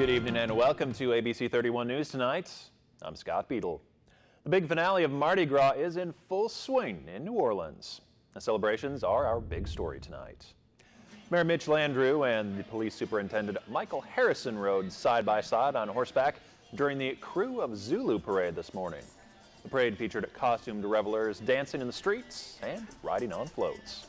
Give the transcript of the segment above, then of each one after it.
Good evening and welcome to ABC 31 News tonight. I'm Scott Beadle. The big finale of Mardi Gras is in full swing in New Orleans. The celebrations are our big story tonight. Mayor Mitch Landrieu and the police superintendent Michael Harrison rode side by side on horseback during the Crew of Zulu parade this morning. The parade featured costumed revelers dancing in the streets and riding on floats.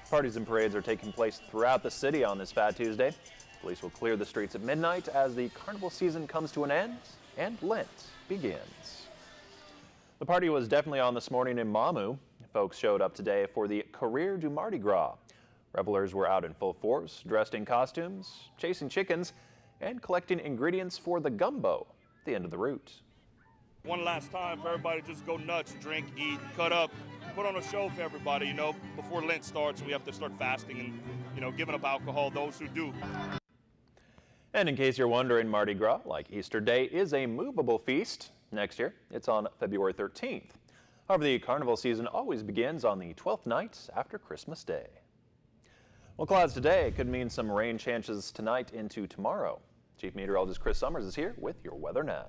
Parties and parades are taking place throughout the city on this Fat Tuesday. Police will clear the streets at midnight as the carnival season comes to an end and Lent begins. The party was definitely on this morning in Mamu. Folks showed up today for the Career du Mardi Gras. Revelers were out in full force, dressed in costumes, chasing chickens, and collecting ingredients for the gumbo at the end of the route. One last time for everybody, just go nuts, drink, eat, cut up, put on a show for everybody, before Lent starts. We have to start fasting and, giving up alcohol, those who do. And in case you're wondering, Mardi Gras, like Easter Day, is a movable feast. Next year, it's on February 13th. However, the carnival season always begins on the 12th night after Christmas Day. Well, clouds today could mean some rain chances tonight into tomorrow. Chief Meteorologist Chris Summers is here with your weather now.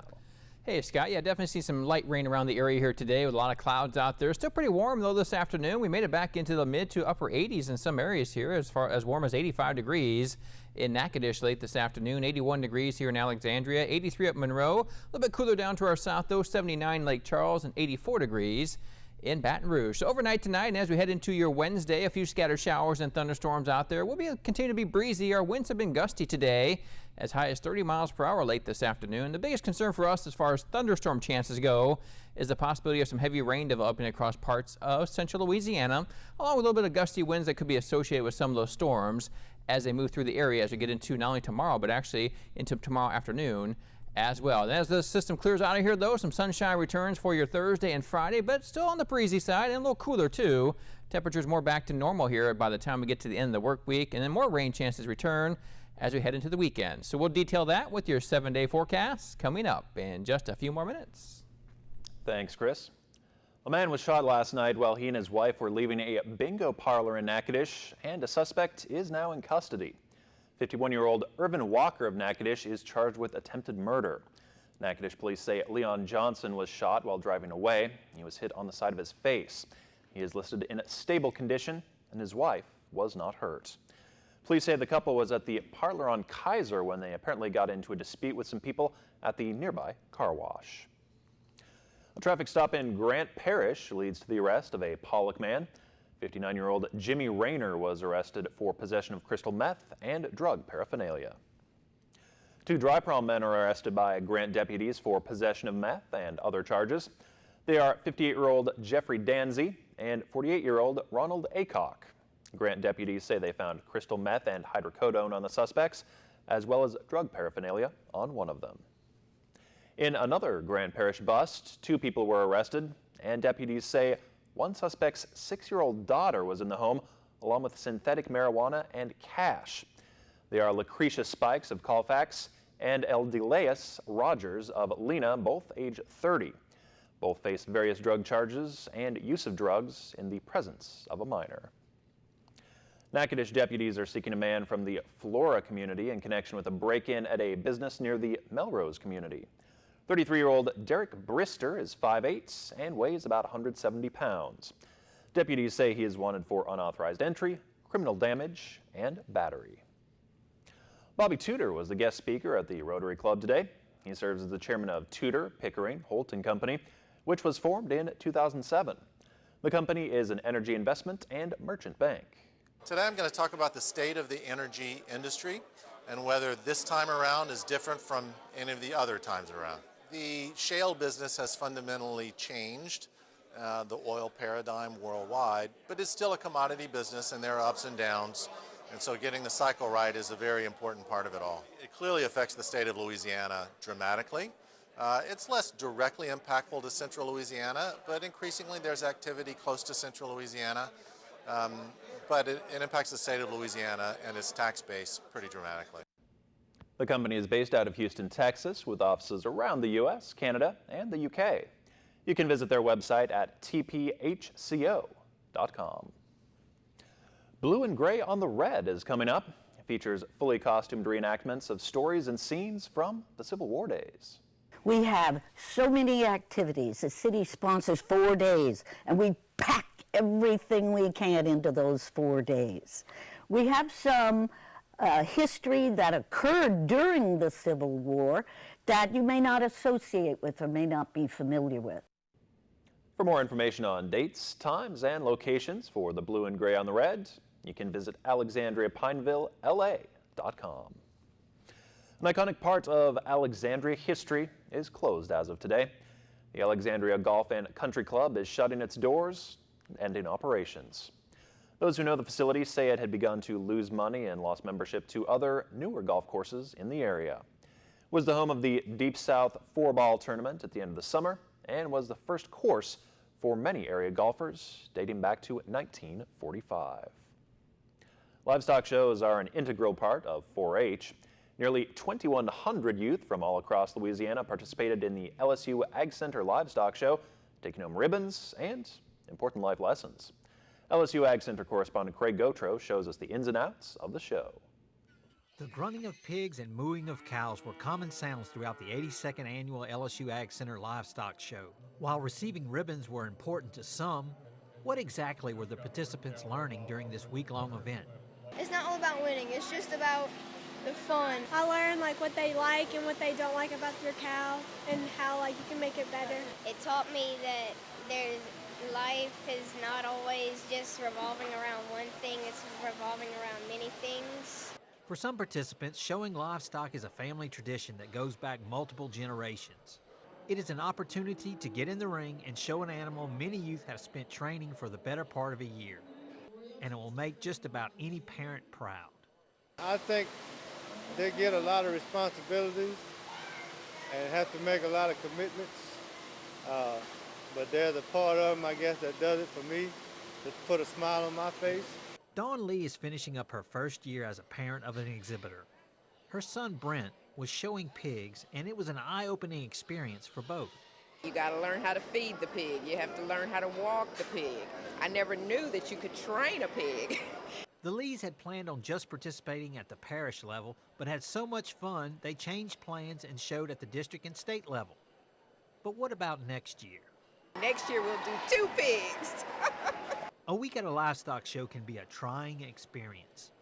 Hey, Scott. Yeah, definitely see some light rain around the area here today with a lot of clouds out there. Still pretty warm, though, this afternoon. We made it back into the mid to upper 80s in some areas here, as warm as 85 degrees in Natchitoches late this afternoon. 81 degrees here in Alexandria, 83 up Monroe. A little bit cooler down to our south, though, 79 Lake Charles and 84 degrees in Baton Rouge. So overnight tonight, and as we head into your Wednesday, a few scattered showers and thunderstorms out there. We'll continue to be breezy. Our winds have been gusty today, as high as 30 miles per hour late this afternoon. The biggest concern for us as far as thunderstorm chances go is the possibility of some heavy rain developing across parts of central Louisiana, along with a little bit of gusty winds that could be associated with some of those storms as they move through the area as we get into not only tomorrow, but actually into tomorrow afternoon as well. And as the system clears out of here, though, some sunshine returns for your Thursday and Friday, but still on the breezy side and a little cooler, too. Temperatures more back to normal here by the time we get to the end of the work week, and then more rain chances return as we head into the weekend. So we'll detail that with your 7-day forecast coming up in just a few more minutes. Thanks, Chris. A man was shot last night while he and his wife were leaving a bingo parlor in Natchitoches, and a suspect is now in custody. 51-year-old Irvin Walker of Natchitoches is charged with attempted murder. Natchitoches police say Leon Johnson was shot while driving away. He was hit on the side of his face. He is listed in stable condition, and his wife was not hurt. Police say the couple was at the parlor on Kaiser when they apparently got into a dispute with some people at the nearby car wash. A traffic stop in Grant Parish leads to the arrest of a Pollock man. 59-year-old Jimmy Rayner was arrested for possession of crystal meth and drug paraphernalia. 2 dry prom men are arrested by Grant deputies for possession of meth and other charges. They are 58-year-old Jeffrey Danzy and 48-year-old Ronald Acock. Grant deputies say they found crystal meth and hydrocodone on the suspects, as well as drug paraphernalia on one of them. In another Grant Parish bust, 2 people were arrested, and deputies say one suspect's 6-year-old daughter was in the home, along with synthetic marijuana and cash. They are Lucretia Spikes of Colfax and Eldeleus Rogers of Lena, both age 30. Both face various drug charges and use of drugs in the presence of a minor. Natchitoches deputies are seeking a man from the Flora community in connection with a break-in at a business near the Melrose community. 33-year-old Derek Brister is 5'8" and weighs about 170 pounds. Deputies say he is wanted for unauthorized entry, criminal damage, and battery. Bobby Tudor was the guest speaker at the Rotary Club today. He serves as the chairman of Tudor, Pickering, Holt & Company, which was formed in 2007. The company is an energy investment and merchant bank. Today I'm going to talk about the state of the energy industry and whether this time around is different from any of the other times around. The shale business has fundamentally changed the oil paradigm worldwide, but it's still a commodity business and there are ups and downs, and so getting the cycle right is a very important part of it all. It clearly affects the state of Louisiana dramatically. It's less directly impactful to central Louisiana, but increasingly there's activity close to central Louisiana, but it impacts the state of Louisiana and its tax base pretty dramatically. The company is based out of Houston, Texas, with offices around the U.S., Canada, and the U.K. You can visit their website at tphco.com. Blue and Gray on the Red is coming up. It features fully costumed reenactments of stories and scenes from the Civil War days. We have so many activities. The city sponsors 4 days, and we pack everything we can into those 4 days. We have some history that occurred during the Civil War that you may not associate with or may not be familiar with. For more information on dates, times, and locations for the Blue and Gray on the Red, you can visit AlexandriaPinevilleLA.com. An iconic part of Alexandria history is closed as of today. The Alexandria Golf and Country Club is shutting its doors and ending operations. Those who know the facility say it had begun to lose money and lost membership to other newer golf courses in the area. It was the home of the Deep South 4-ball tournament at the end of the summer and was the first course for many area golfers dating back to 1945. Livestock shows are an integral part of 4-H. Nearly 2,100 youth from all across Louisiana participated in the LSU Ag Center Livestock Show, taking home ribbons and important life lessons. LSU Ag Center correspondent Craig Gautreaux shows us the ins and outs of the show. The grunting of pigs and mooing of cows were common sounds throughout the 82nd annual LSU Ag Center Livestock Show. While receiving ribbons were important to some, what exactly were the participants learning during this week-long event? It's not all about winning, it's just about the fun. I learned what they like and what they don't like about their cow and how you can make it better. It taught me that life is not always just revolving around one thing, it's revolving around many things. For some participants, showing livestock is a family tradition that goes back multiple generations. It is an opportunity to get in the ring and show an animal many youth have spent training for the better part of a year. And it will make just about any parent proud. I think they get a lot of responsibilities and have to make a lot of commitments. But there's a part of them, I guess, that does it for me, to put a smile on my face. Dawn Lee is finishing up her first year as a parent of an exhibitor. Her son Brent was showing pigs, and it was an eye-opening experience for both. You got to learn how to feed the pig. You have to learn how to walk the pig. I never knew that you could train a pig. The Lees had planned on just participating at the parish level, but had so much fun they changed plans and showed at the district and state level. But what about next year? Next year we'll do 2 pigs. A week at a livestock show can be a trying experience.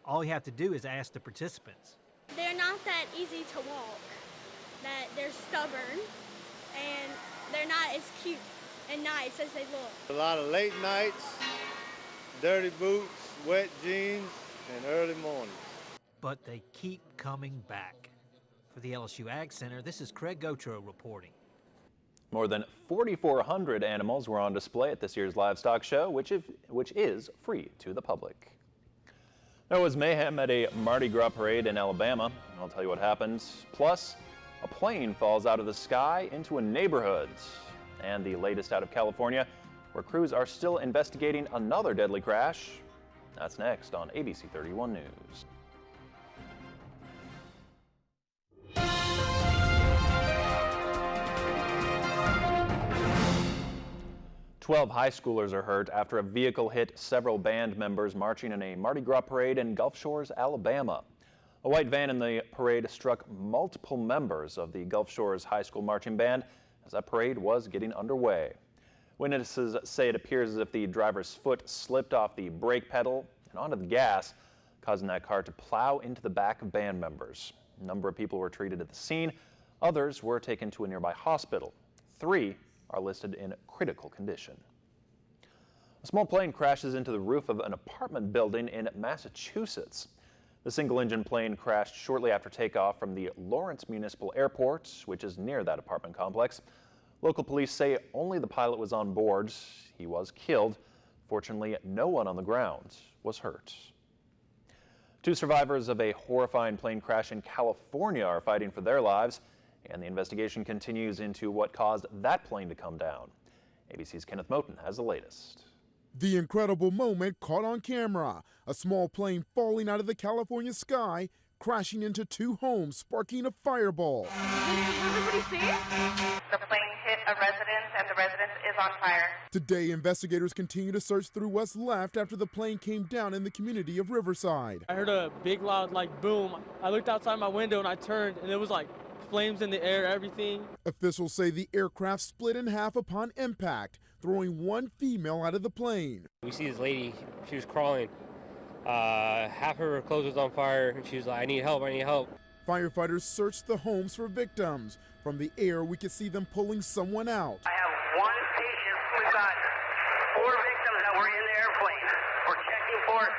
All you have to do is ask the participants. They're not that easy to walk, that they're stubborn, and they're not as cute and nice as they look. A lot of late nights, dirty boots, wet jeans, and early mornings. But they keep coming back. For the LSU Ag Center, this is Craig Gautreaux reporting. More than 4,400 animals were on display at this year's livestock show, which is free to the public. There was mayhem at a Mardi Gras parade in Alabama. I'll tell you what happened. Plus, a plane falls out of the sky into a neighborhood. And the latest out of California, where crews are still investigating another deadly crash. That's next on ABC 31 News. 12 high schoolers are hurt after a vehicle hit several band members marching in a Mardi Gras parade in Gulf Shores, Alabama. A white van in the parade struck multiple members of the Gulf Shores High School Marching Band as that parade was getting underway. Witnesses say it appears as if the driver's foot slipped off the brake pedal and onto the gas, causing that car to plow into the back of band members. A number of people were treated at the scene. Others were taken to a nearby hospital. 3 are listed in critical condition. A small plane crashes into the roof of an apartment building in Massachusetts. The single-engine plane crashed shortly after takeoff from the Lawrence Municipal Airport, which is near that apartment complex. Local police say only the pilot was on board. He was killed. Fortunately, no one on the ground was hurt. 2 survivors of a horrifying plane crash in California are fighting for their lives, and the investigation continues into what caused that plane to come down. ABC's Kenneth Moten has the latest. The incredible moment caught on camera. A small plane falling out of the California sky, crashing into 2 homes, sparking a fireball. Is everybody safe? The plane hit a residence, and the residence is on fire. Today, investigators continue to search through what's left after the plane came down in the community of Riverside. I heard a big loud boom. I looked outside my window and I turned and it was flames in the air, everything. Officials say the aircraft split in half upon impact, throwing one female out of the plane. We see this lady, she was crawling. Half of her clothes was on fire and she was like, I need help, I need help. Firefighters searched the homes for victims. From the air, we could see them pulling someone out. I have one patient. We've got 4 victims that were in the airplane. We're checking for it.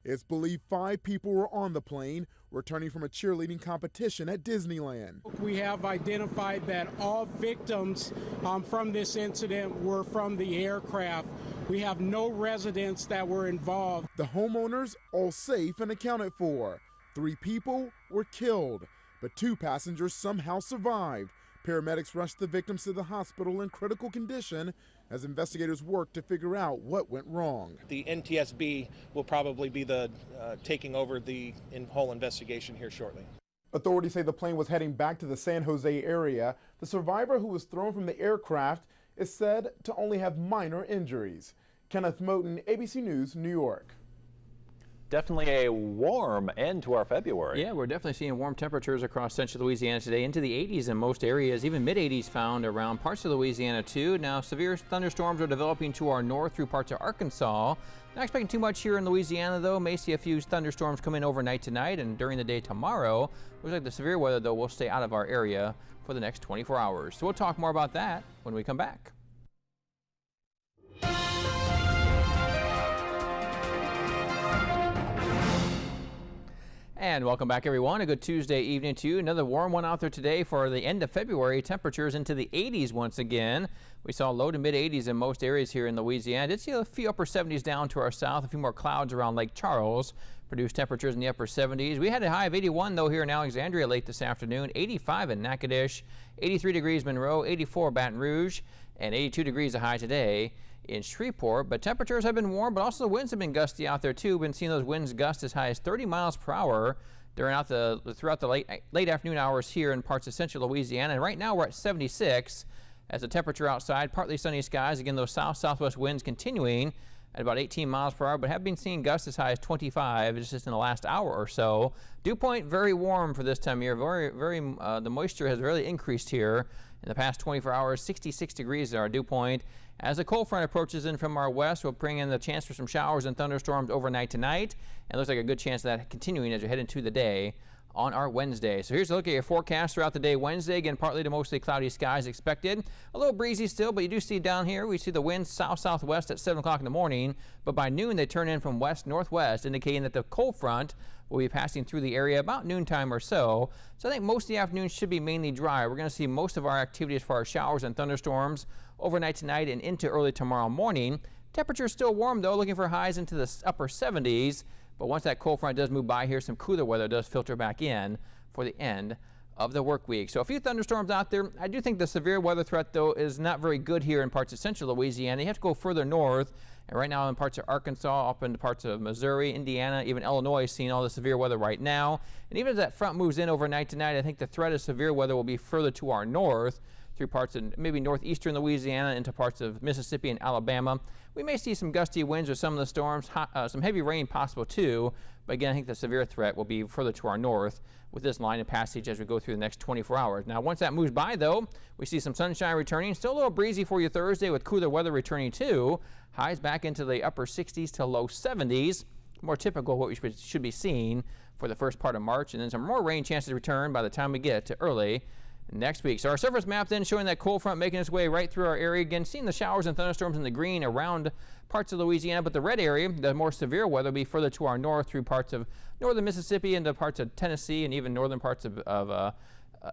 It's believed 5 people were on the plane, returning from a cheerleading competition at Disneyland. We have identified that all victims from this incident were from the aircraft. We have no residents that were involved. The homeowners all safe and accounted for. 3 people were killed, but 2 passengers somehow survived. Paramedics rushed the victims to the hospital in critical condition as investigators work to figure out what went wrong. The NTSB will probably be the taking over the whole investigation here shortly. Authorities say the plane was heading back to the San Jose area. The survivor who was thrown from the aircraft is said to only have minor injuries. Kenneth Moten, ABC News, New York. Definitely a warm end to our February. Yeah, we're definitely seeing warm temperatures across central Louisiana today, into the 80s in most areas, even mid-80s found around parts of Louisiana too. Now, severe thunderstorms are developing to our north through parts of Arkansas. Not expecting too much here in Louisiana, though. May see a few thunderstorms come in overnight tonight and during the day tomorrow. Looks like the severe weather, though, will stay out of our area for the next 24 hours. So we'll talk more about that when we come back. And welcome back, everyone. A good Tuesday evening to you. Another warm one out there today for the end of February. Temperatures into the 80s once again. We saw low to mid 80s in most areas here in Louisiana. Did see a few upper 70s down to our south. A few more clouds around Lake Charles produced temperatures in the upper 70s. We had a high of 81 though here in Alexandria late this afternoon. 85 in Natchitoches, 83 degrees Monroe, 84 Baton Rouge, and 82 degrees a high today in Shreveport. But temperatures have been warm, but also the winds have been gusty out there too. Been seeing those winds gust as high as 30 miles per hour throughout the late afternoon hours here in parts of central Louisiana. And right now we're at 76 as the temperature outside, partly sunny skies. Again, those south-southwest winds continuing at about 18 miles per hour, but have been seeing gusts as high as 25 just in the last hour or so. Dew point very warm for this time of year. The moisture has really increased here in the past 24 hours. 66 degrees is our dew point. As the cold front approaches in from our west, we'll bring in the chance for some showers and thunderstorms overnight tonight. And it looks like a good chance of that continuing as we head into the day on our Wednesday. So here's a look at your forecast throughout the day Wednesday. Again, partly to mostly cloudy skies expected. A little breezy still, but you do see down here, we see the winds south-southwest at 7 o'clock in the morning. But by noon, they turn in from west-northwest, indicating that the cold front will be passing through the area about noontime or so. So I think most of the afternoon should be mainly dry. We're going to see most of our activity as far as showers and thunderstorms overnight tonight and into early tomorrow morning. Temperatures still warm though, looking for highs into the upper 70s. But once that cold front does move by here, some cooler weather does filter back in for the end of the work week. So a few thunderstorms out there. I do think the severe weather threat though is not very good here in parts of central Louisiana. You have to go further north. And right now in parts of Arkansas, up into parts of Missouri, Indiana, even Illinois, seeing all the severe weather right now. And even as that front moves in overnight tonight, I think the threat of severe weather will be further to our north, through parts of maybe northeastern Louisiana into parts of Mississippi and Alabama. We may see some gusty winds with some of the storms, some heavy rain possible too. But again, I think the severe threat will be further to our north with this line of passage as we go through the next 24 hours. Now, once that moves by though, we see some sunshine returning. Still a little breezy for you Thursday with cooler weather returning too. Highs back into the upper 60s to low 70s. More typical what we should be seeing for the first part of March. And then some more rain chances return by the time we get to early next week. So our surface map then showing that cold front making its way right through our area. Again, seeing the showers and thunderstorms in the green around parts of Louisiana, but the red area, the more severe weather, will be further to our north through parts of northern Mississippi into parts of Tennessee and even northern parts of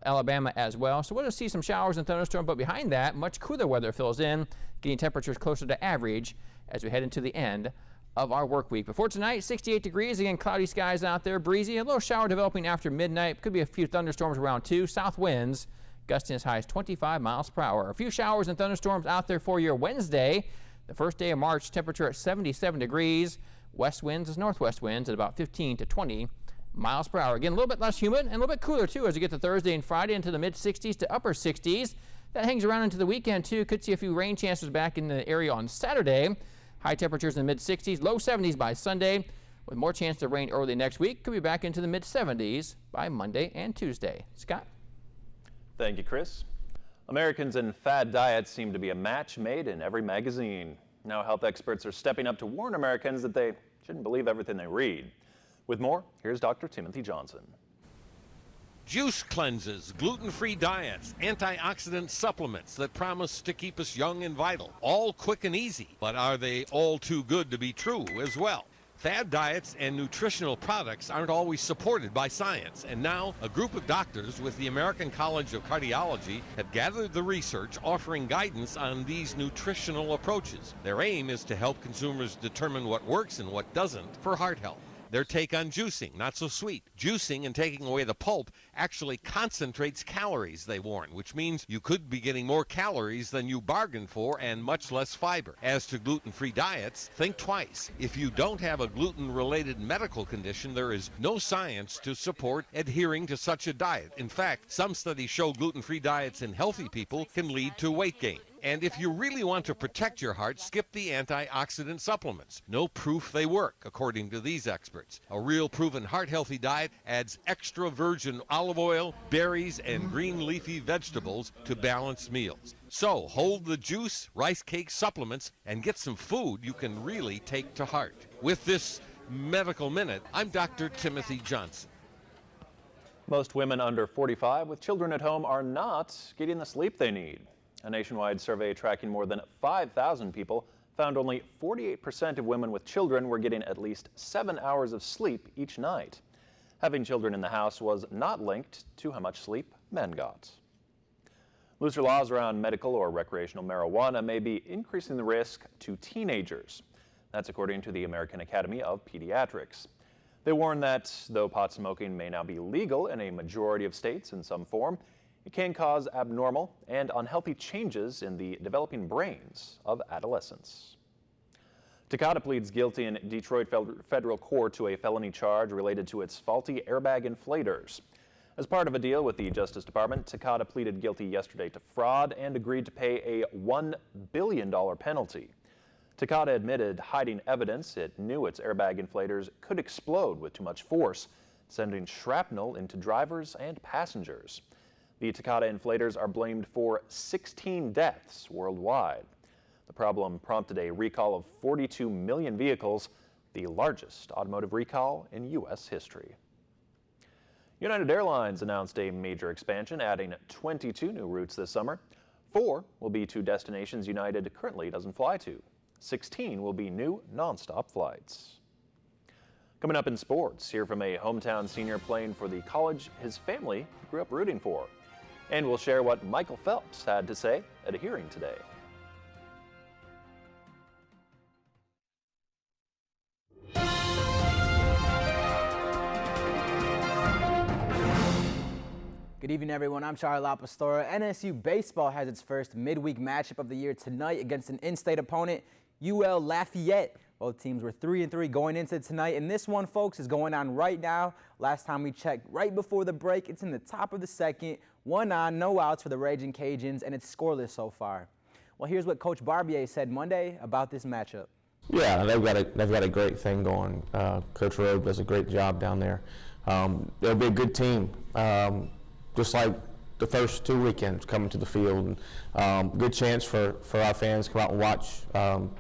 Alabama as well. So we'll just see some showers and thunderstorms, but behind that, much cooler weather fills in, getting temperatures closer to average as we head into the end of our work week. Before tonight, 68 degrees. Again, cloudy skies out there, breezy. A little shower developing after midnight. Could be a few thunderstorms around too. South winds gusting as high as 25 miles per hour. A few showers and thunderstorms out there for your Wednesday. The first day of March, temperature at 77 degrees. West winds as northwest winds at about 15 to 20 miles per hour. Again, a little bit less humid and a little bit cooler too as you get to Thursday and Friday into the mid 60s to upper 60s. That hangs around into the weekend, too. Could see a few rain chances back in the area on Saturday. High temperatures in the mid-60s, low 70s by Sunday, with more chance of rain early next week. Could be back into the mid-70s by Monday and Tuesday. Scott? Thank you, Chris. Americans and fad diets seem to be a match made in every magazine. Now health experts are stepping up to warn Americans that they shouldn't believe everything they read. With more, here's Dr. Timothy Johnson. Juice cleanses, gluten-free diets, antioxidant supplements that promise to keep us young and vital. All quick and easy, but are they all too good to be true as well? Fad diets and nutritional products aren't always supported by science, and now a group of doctors with the American College of Cardiology have gathered the research offering guidance on these nutritional approaches. Their aim is to help consumers determine what works and what doesn't for heart health. Their take on juicing, not so sweet. Juicing and taking away the pulp actually concentrates calories, they warn, which means you could be getting more calories than you bargained for and much less fiber. As to gluten-free diets, think twice. If you don't have a gluten-related medical condition, there is no science to support adhering to such a diet. In fact, some studies show gluten-free diets in healthy people can lead to weight gain. And if you really want to protect your heart, skip the antioxidant supplements. No proof they work, according to these experts. A real proven heart-healthy diet adds extra virgin olive oil, berries, and green leafy vegetables to balanced meals. So hold the juice, rice cake supplements, and get some food you can really take to heart. With this Medical Minute, I'm Dr. Timothy Johnson. Most women under 45 with children at home are not getting the sleep they need. A nationwide survey tracking more than 5,000 people found only 48% of women with children were getting at least 7 hours of sleep each night. Having children in the house was not linked to how much sleep men got. Looser laws around medical or recreational marijuana may be increasing the risk to teenagers. That's according to the American Academy of Pediatrics. They warn that though pot smoking may now be legal in a majority of states in some form, it can cause abnormal and unhealthy changes in the developing brains of adolescents. Takata pleads guilty in Detroit federal court to a felony charge related to its faulty airbag inflators. As part of a deal with the Justice Department, Takata pleaded guilty yesterday to fraud and agreed to pay a $1 billion penalty. Takata admitted hiding evidence it knew its airbag inflators could explode with too much force, sending shrapnel into drivers and passengers. The Takata inflators are blamed for 16 deaths worldwide. The problem prompted a recall of 42 million vehicles, the largest automotive recall in U.S. history. United Airlines announced a major expansion, adding 22 new routes this summer. 4 will be to destinations United currently doesn't fly to. 16 will be new nonstop flights. Coming up in sports, hear from a hometown senior playing for the college his family grew up rooting for. And we'll share what Michael Phelps had to say at a hearing today. Good evening, everyone. I'm Charlie LaPastora. NSU baseball has its first midweek matchup of the year tonight against an in-state opponent, UL Lafayette. Both teams were 3-3 going into tonight, and this one, folks, is going on right now. Last time we checked, right before the break, it's in the top of the second. 1 on, no outs for the Raging Cajuns, and it's scoreless so far. Well, here's what Coach Barbier said Monday about this matchup. Yeah, they've got a great thing going. Coach Rowe does a great job down there. They'll be a good team, just like the first 2 weekends coming to the field. And, good chance for our fans to come out and watch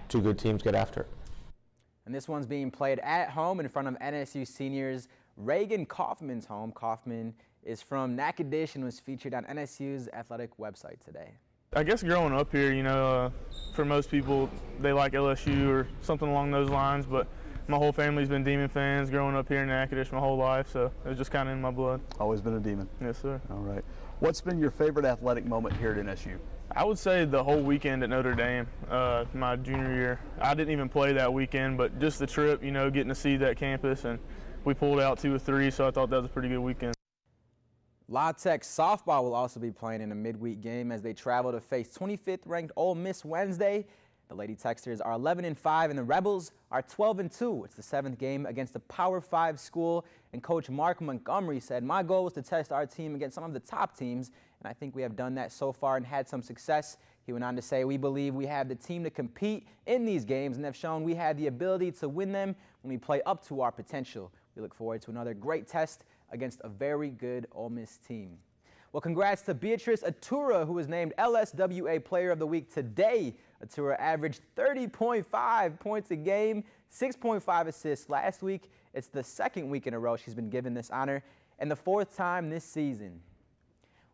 2 good teams get after it. And this one's being played at home in front of NSU seniors Reagan Kaufman's home. Kaufman is from Natchitoches and was featured on NSU's athletic website today. I guess growing up here, you know, for most people, they like LSU or something along those lines, but my whole family's been Demon fans growing up here in Natchitoches my whole life, so it was just kind of in my blood. Always been a Demon? Yes, sir. All right. What's been your favorite athletic moment here at NSU? I would say the whole weekend at Notre Dame, my junior year. I didn't even play that weekend, but just the trip, you know, getting to see that campus, and we pulled out 2 or 3, so I thought that was a pretty good weekend. La Tech softball will also be playing in a midweek game as they travel to face 25th ranked Ole Miss Wednesday. The Lady Texters are 11-5, and the Rebels are 12-2. It's the 7th game against a Power 5 school, and Coach Mark Montgomery said, "My goal was to test our team against some of the top teams, and I think we have done that so far and had some success." He went on to say, "We believe we have the team to compete in these games and have shown we have the ability to win them when we play up to our potential. We look forward to another great test against a very good Ole Miss team." Well, congrats to Beatrice Atura, who was named LSWA Player of the Week today. Atura averaged 30.5 points a game, 6.5 assists last week. It's the 2nd week in a row she's been given this honor, and the 4th time this season.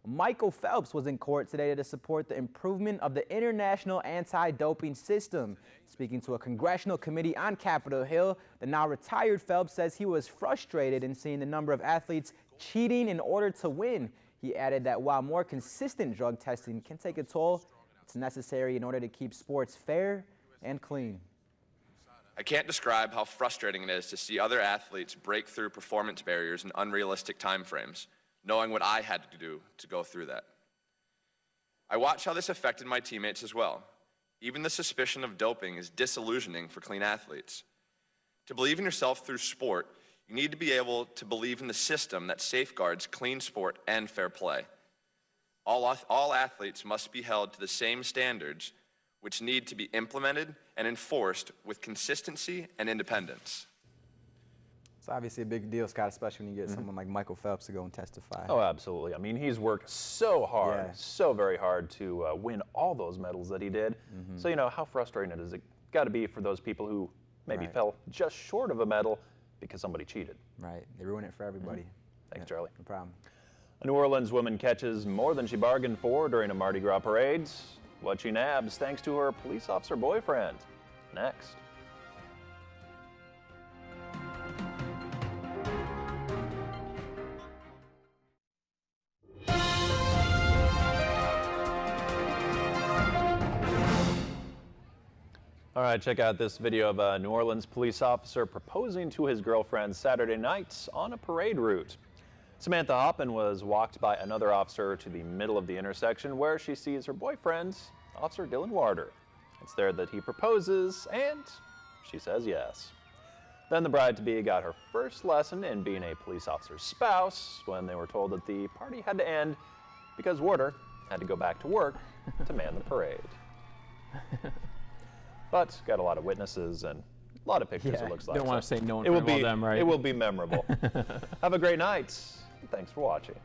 Michael Phelps was in court today to support the improvement of the international anti-doping system. Speaking to a congressional committee on Capitol Hill, the now retired Phelps says he was frustrated in seeing the number of athletes cheating in order to win. He added that while more consistent drug testing can take a toll, it's necessary in order to keep sports fair and clean. I can't describe how frustrating it is to see other athletes break through performance barriers in unrealistic timeframes, knowing what I had to do to go through that. I watch how this affected my teammates as well. Even the suspicion of doping is disillusioning for clean athletes. To believe in yourself through sport, you need to be able to believe in the system that safeguards clean sport and fair play. All athletes must be held to the same standards, which need to be implemented and enforced with consistency and independence. It's obviously a big deal, Scott, especially when you get someone like Michael Phelps to go and testify. Oh, absolutely. I mean, he's worked so hard, so very hard to win all those medals that he did. So, you know, how frustrating is it got to be for those people who maybe fell just short of a medal because somebody cheated. Right. They ruin it for everybody. Thanks, Charlie. No problem. A New Orleans woman catches more than she bargained for during a Mardi Gras parade. What she nabs thanks to her police officer boyfriend. Next. All right, check out this video of a New Orleans police officer proposing to his girlfriend Saturday night on a parade route. Samantha Hoppin was walked by another officer to the middle of the intersection where she sees her boyfriend, Officer Dylan Warder. It's there that he proposes, and she says yes. Then the bride-to-be got her first lesson in being a police officer's spouse when they were told that the party had to end because Warder had to go back to work to man the parade. But got a lot of witnesses and a lot of pictures, it looks like. Don't want to say no in it will front of all be them, right? It will be memorable. Have a great night. Thanks for watching.